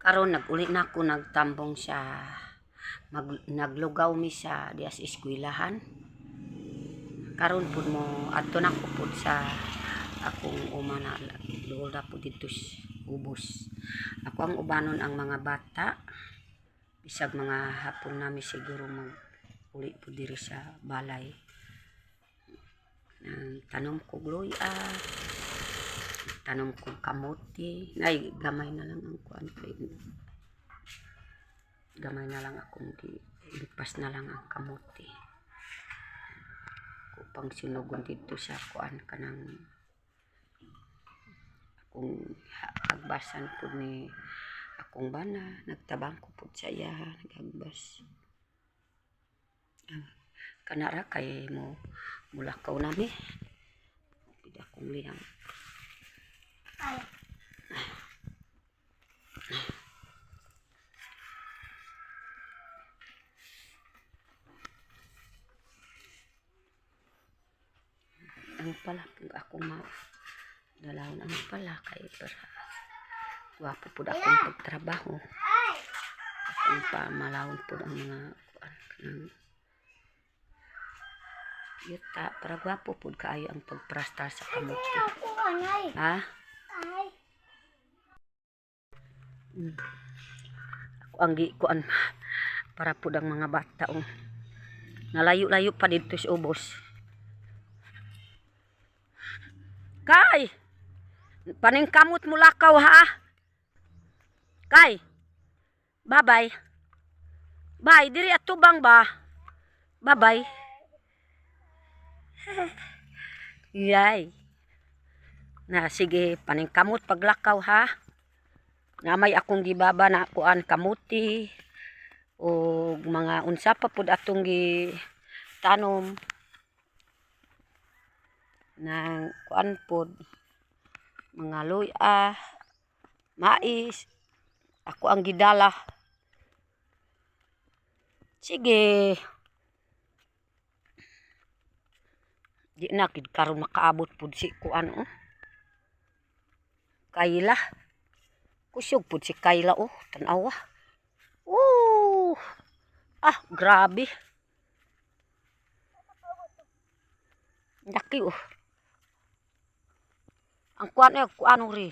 Karon naguli na ko nagtambong sa naglugaw mi sa dias eskwelahan. Karon pud mo adto na ko pud sa akong umana luol na pud dito ubos. Ako ang ubanon ang mga bata. Bisag mga hapon nami siguro mag uli pud diri sa balay. Tanom ko luya, tanom ko kamote. Nay gamay na lang ang kuan kay gamay na lang akong lipas na lang ang kamote. Upang sinugon dito sa kuan kanang akong agbasan pud ni akong bana, nagtabang ko pud sa iya nagagbas. Kanara kay mo mulakaw nami. Pida akong liyang. Ang pala pag ako dalawon ang pala kay para wapo pud akong pagtrabaho. Akong pamalawon pud ang mga kuan kanang yuta para gwapo pud kaayo ang pagprasta sa kamote. Ha? Ako ang kuan para pud ang mga bata nalayo-layo pa dito sa ubos. Kay paningkamot mo lakaw ha. Kay bye-bye. Bye diri atubang ba? Bye-bye. Yay. Na sige paningkamot paglakaw ha. Namay akong gibaba na kuan kamuti o mga unsa pa pud atong gi tanom nang kuan pud mga luya, mais. Ako ang gidala. Sige. Di na gid karon makaabot pud si kuan Kayla. Kusog pud si Kayla tan-awa. Grabe. Daki Ang kuan kuan ri.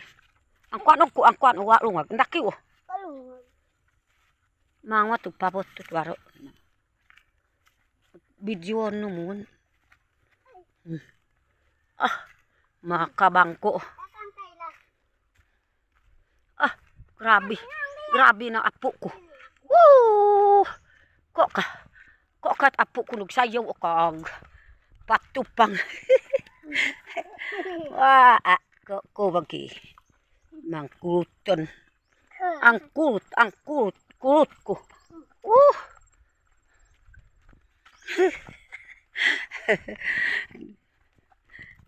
Ang kuan walungag. Daki Mangwa tu papot tu waro. Video no mun. Makabangko. Grabe. Grabe na apo ko. Kok kat apo ko nagsayaw kag patupang. Ko bagi. Mangkuton. Ang kurut ko.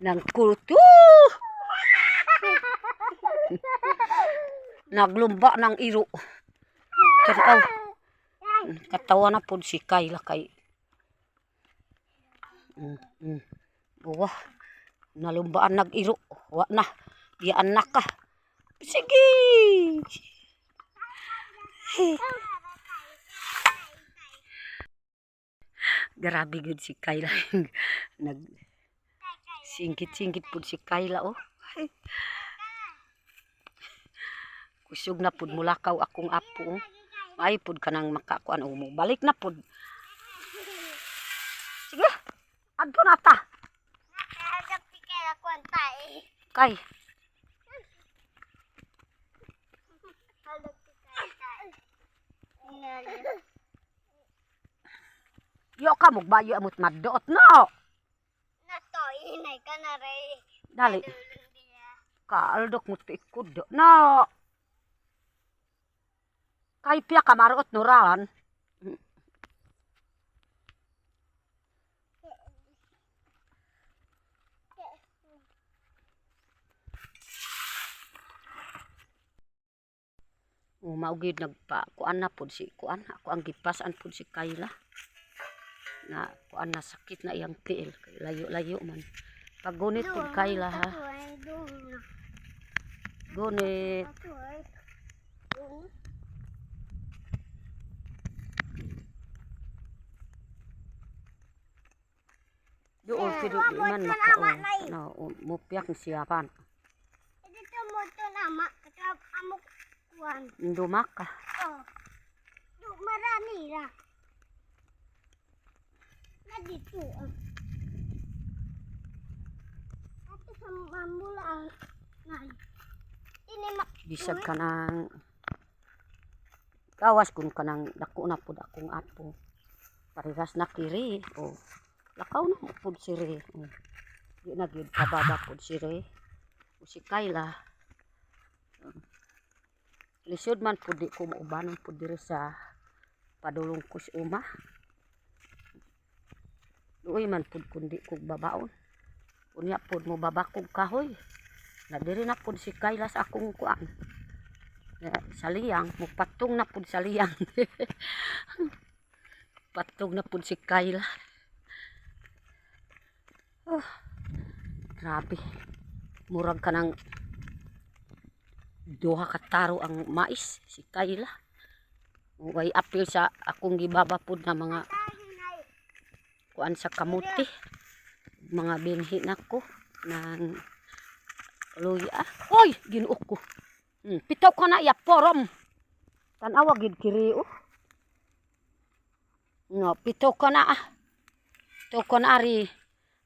Nang kurut. Naglumba ng iro. Tanaw. Katawa na pud si Kayla kay. Buwa. Nalumbaan nag-iro. Wa na. Diyan na ka. Sige. Grabe gud si Kayla. Nag singkit-singkit pud si Kayla Kusog na pud mulakaw akong apo. Ay pud kanang makakuan mo. Balik na pud. Sige. Adto na ta. Kay. Yo ka mugbayo amot madot no. Nato inay ka na ray. Dali. Kaaldok mo tikod no. Kay piya ka maruot nuran. Maugid nagpa kuan na pud si kuan. Ako ang gipasan pud si Kayla. Na kuan na sakit na iyang tiil. Layo-layo man. Pagunit pud Kayla ha. Gunit. pero iman maka no mupiak siyapan. Dito mo to nama katap amok kuan. Dumak ka. Oh. Du marami ra. Na dito. Ato sa mambula ang nay. Ini mak Bisag ka ng gawas kun kanang dako na pud akong apo. Parehas na kiri o lakaw na mo pud siri. Di na gyud kababa pud siri. O si Kayla. Lisod man pud di ko maubanon pud diri sa padulong ko sa uma. Uy man pud kundi kog babaon. Unya pud mo babakog kahoy. Na diri na pud si Kayla sa akong kuan. Sa liyang, mupatong na pud sa liyang. Patong na pud si Kayla. Oh, grabe. Murag ka ng duha ka taro ang mais si Kayla. Way apil sa akong gibaba pud na mga kuan sa kamuti. Mga binhi nako ng luya. Oy, ginuok ko. Pitaw ka na iya porom. Tanawa gid kiri oh. No, pitaw ka na ah. Pitaw ka na ari.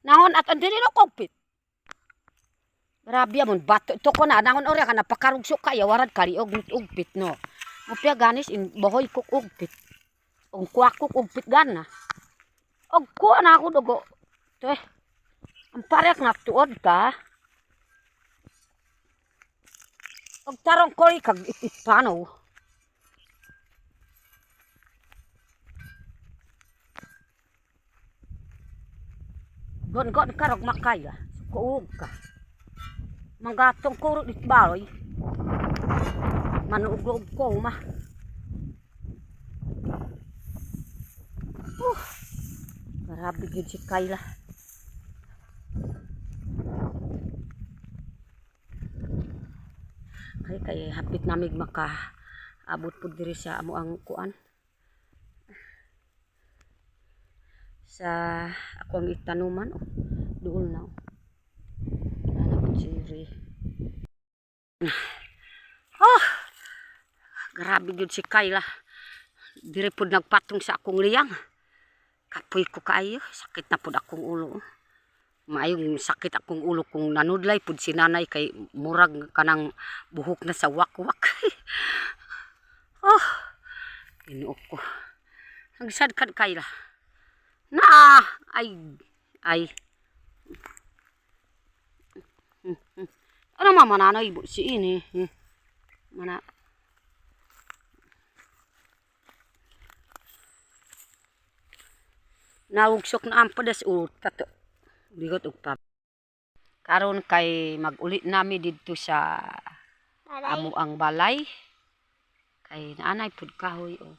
Nahon at andiri no kogpit. Grabe amon bato to ko na nahon ora ka napakarugso kaya warad kari og ugpit no. Mupya ganis in bohoy kog ugpit. Ong kuwako ugpit gana. Og kuha na ako dugo. To eh. Ang parek nga tuod ka. Og tarong koy kag ipano. Gon karog makaya. Kuog ka. Manggatong kuro dit baroy. Manuog ko ma. Grabe gid si Kayla. Kay hapit namig maka abot pud diri sa amo ang kuan sa akong itanuman oh duol na ana pud siri grabe gyud si Kayla diri pud nagpatong sa akong liyang kapoy ko kaayo sakit na pud akong ulo maayong sakit akong ulo kung nanudlay pud si nanay kay murag kanang buhok na sa wakwak. Oh, inuok ko. Nagsad kad Kayla. Na, ay. Ano mama nanay ibo si ini. Mana. Naugsok na ang padas tato. Bigot og pap. Karon kay mag-ulit nami didto sa amo ang balay. Kay naanay pud kahoy o.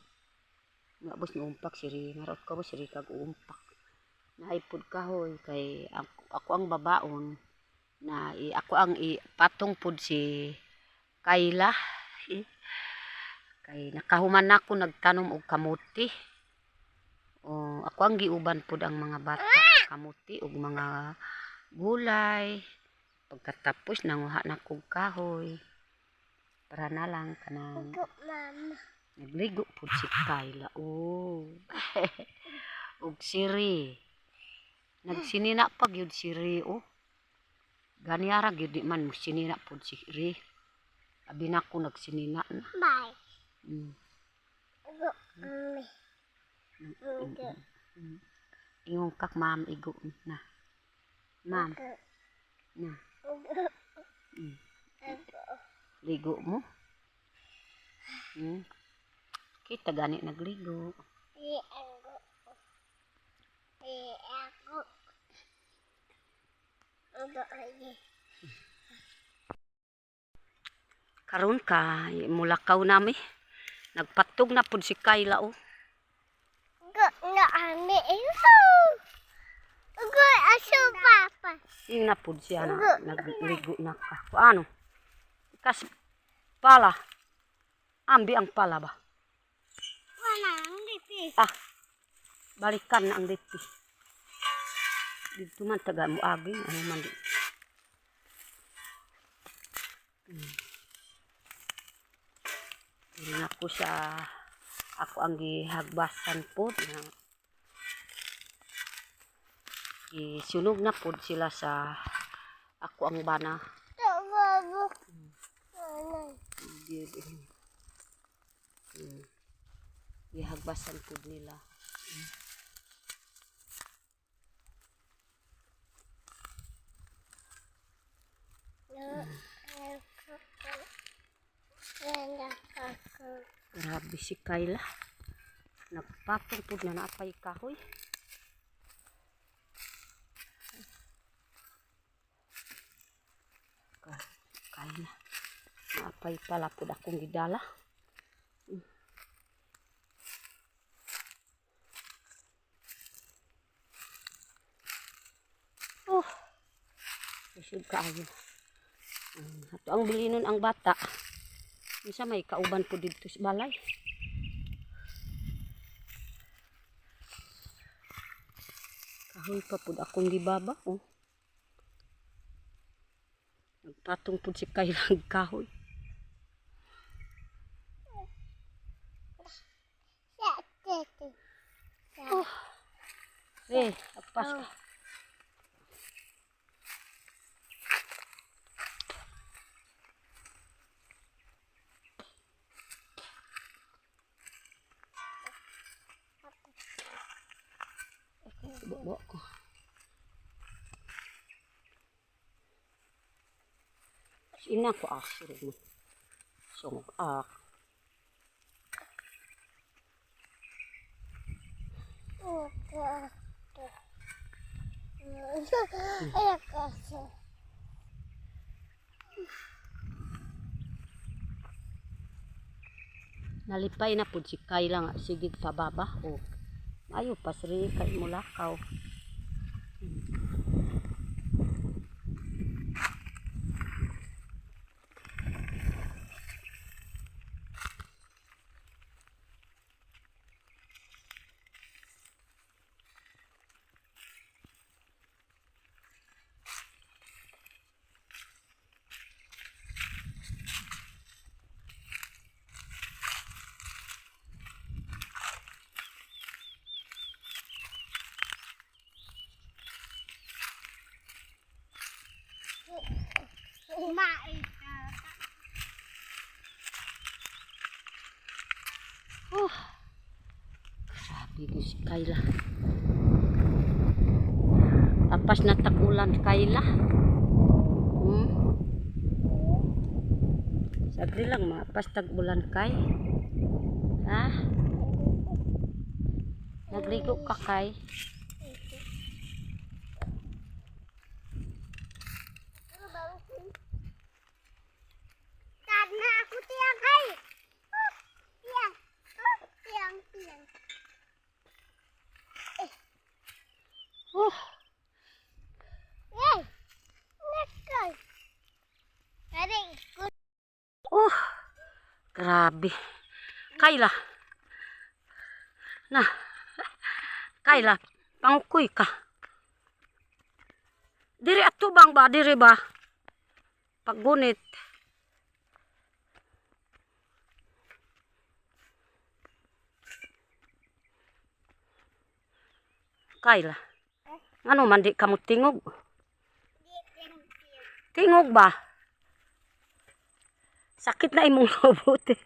Mabos na umpak siri, marot ka ba siri kag umpak. Naay pud kahoy kay ako ang babaon na ako ang ipatong pud si Kayla. Kay nakahuman nako nagtanom og kamuti. O ako ang giuban pud ang mga bata kamuti ug mga gulay. Pagkatapos nanguha na kog kahoy para na lang kanang nagligo pud si Kayla. Oh. Ug siri. Nagsinina pa gyud siri oh. Ganiyara gyud di man mo sinina pud siri. Abi na ko nagsinina na. Bye. Ingong kak ma'am igo na. Ma'am. Na. Ligo mo? Kita gani nagligo. Karon ka mulakaw nami. Nagpatog na pud si Kayla oh. Nga ami. Ugoy aso papa. Sing na pud siya na nagligo na ka. Ano? Kas pala. Ambi ang pala ba? Wala ang lipi. Ah. Balikan na ang lipi. Dito man taga mo aging ano man di. Dili na ko sa ako ang gihagbasan po na isunog na po sila sa ako ang bana. Tawago. Nanay. Gihagbasan po nila. Grabe si Kayla. Nagpatong po na naapay kahoy. Kayla. Naapay pala po akong gidala. Oh. Isod kaayo. Ato ang bilinon ang bata. Isa may kauban po dito sa balay. Kahoy pa po akong gibaba. Oh. Nagpatong po si Kaylang kahoy. Oh. Agpas ka. Bawa ko. Sina ko asir mo. Sungok ak. Nalipay na po si Kayla nga sigid pababa. Oh. Ayo pasri kay mulakaw. Oh. Grabe si Kayla. Apas na takulan Kayla. Sagdi lang maapas tagulan kay. Ha? Nagligo ka kay. Karena aku tiang kay. Tiang. Tiang, tiang. Oh. Hey. Let's go. Tadi ikut. Oh. Grabe. Kayla. Nah. Kayla, pangukoy ka. Diri ato bang ba? Diri ba? Paggunit. Kayla. Ano man di ka mo tingog? Tingog ba? Sakit na imong lubot eh.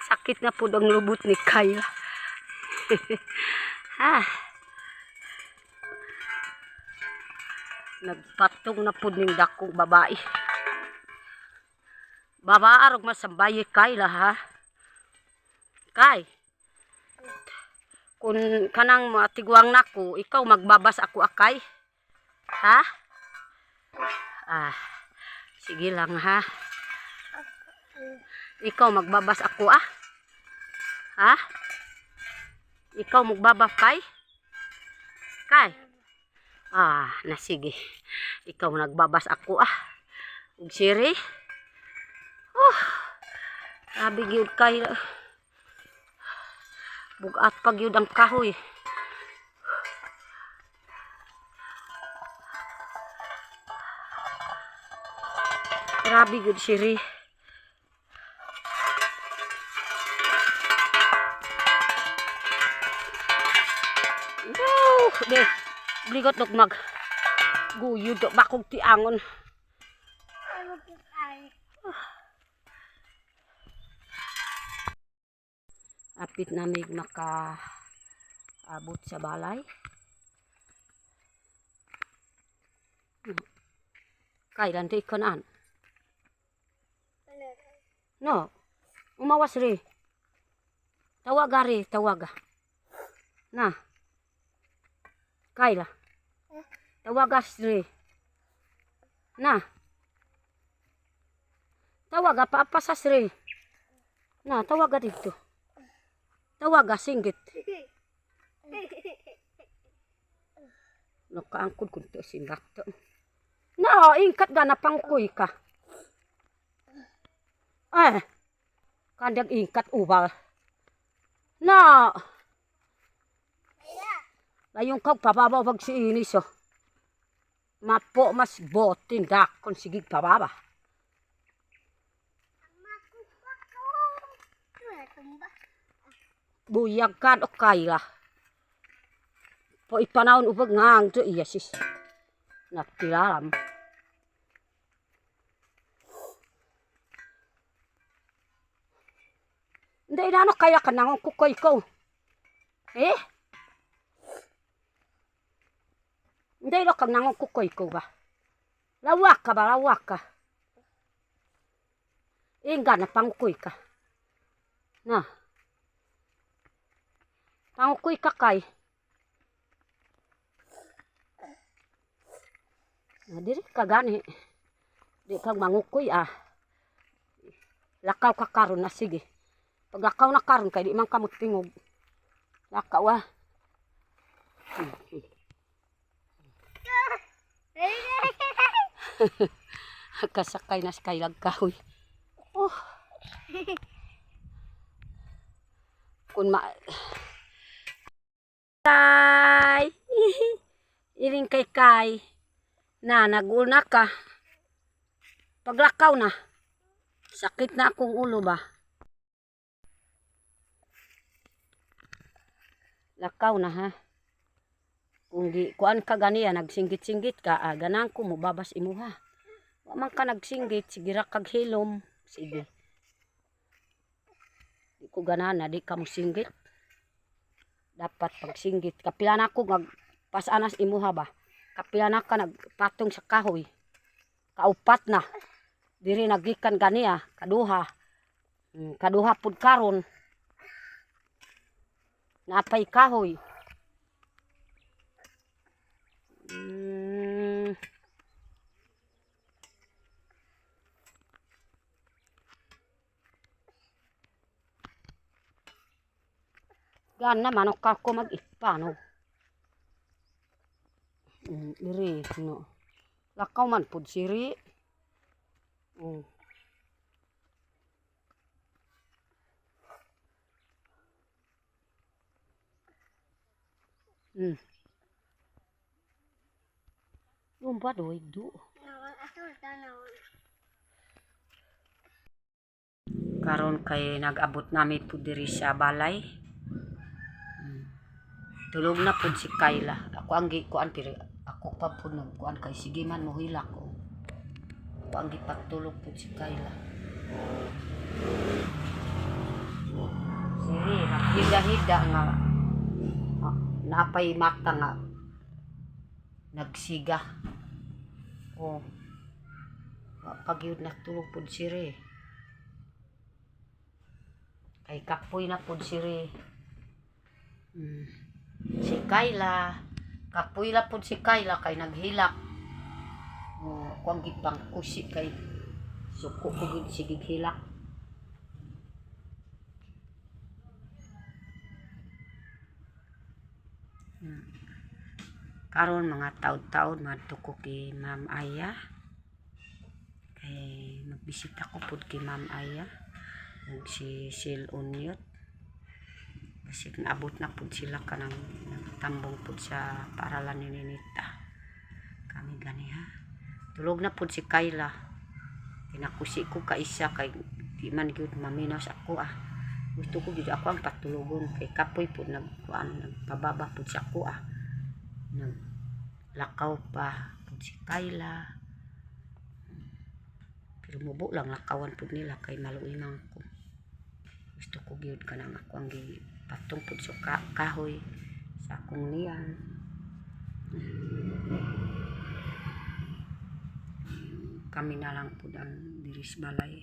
Sakit na po ang lubot ni Kayla. Nagpatong na po ning dakong babae. Babaarog masambaye Kayla ha. Kay. Kung kanang matigwang nako, ikaw magbabas ako akay. Ha? Sige lang ha. Ikaw magbabas ako Ha? Ikaw magbabas kay? Kay? Na sige. Ikaw nagbabas ako Ug siri. Grabe gyud kay. Bugat pag yun ang kahoy. Grabe gud siri. Wow, de. Bligot dog mag. Guyod do bakog tiangon. Ano kitay? Apit na mig maka abot sa balay. Kailan di kanan? Ano? No. Umawas ri. Tawaga ri, tawaga. Na. Kaila. Tawagas ri. Na. Tawaga paapasas ri. Na, tawaga dito. Tawaga singgit. Nakaangkod ko to singgit to. Na, ingkat ga napangkoy ka. Kandag ingkat ubal. Na. Layong kag pababaw pag si inis oh. Mapo mas botin dakon sigig pababa. Buyag kan o kaila. Po ipanahon ubag ngang to iya sis. Nagtilaram. Hindi na ano kaya ka nang kukoy ko. Hindi na kang nang kukoy ko ba. Lawak ka ba, lawak ka. Inga na pangkuy ka. Na. Pangkuy ka kay. Na diri ka gani. Di kang mangukoy ah. Lakaw ka karon na sige. Pag lakaw na karon kay di man kamot tingog. Lakaw ah. Kasakay na skay lagkahoy. Oh. Kun ma Tay. Iring kay na naguna ka. Paglakaw na. Sakit na akong ulo ba. Lakaw na ha. Kung di kuan ka ganiya nagsinggit-singgit ka, ganang ko mo babas imuha. Wa man ka nagsinggit, sige ra kag hilom. Sige. Di ko ganana, di ka mo singgit. Dapat pagsinggit. Kapila na ko magpasanas imuha ba. Kapila na ka nagpatong sa kahoy. Kaupat na. Diri nagikan ganiya, kaduha. Kaduha pud karon. Napay kahoy. Gana manok ako mag-ipano. Diri no. Lakaw man pud siri. Lumba doy du. Karon kay nag-abot namin pud diri sa balay. Tulog na pud si Kayla. Ako ang gikuan pero ako pa pud nagkuan kay sige man mohila ko. Ako ang gipagtulog pud si Kayla. Siri, hida-hida nga napay mata nga nagsiga. Oh. Pagyud na tulog pud siri. Kay kapoy na pud siri. Si Kayla, kapoy la pud si Kayla kay naghilak. Kuang gipang kusi kay suko ko gud sigig hilak. Karon mga taud-taud madto ko kay Ma'am Aya. Kay magbisita ko pud kay Ma'am Aya. Ug si Sil Unyot. Kasi naabot na pud sila kanang nagtambong pud sa paaralan ni Ninita. Kami gani ha. Tulog na pud si Kayla. Kinakusi ko kaisa kay di man gyud maminaw sa ako gusto ko gyud ako ang patulugon kay kapoy po nagpababa po sa ako naglakaw pa po si Kayla pero mubo lang lakawan po nila kay maluimang ko gusto ko gyud kanang ako ang patong po sa kahoy sa akong niyan. Kami na lang po ang diris balay.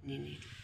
Ninit.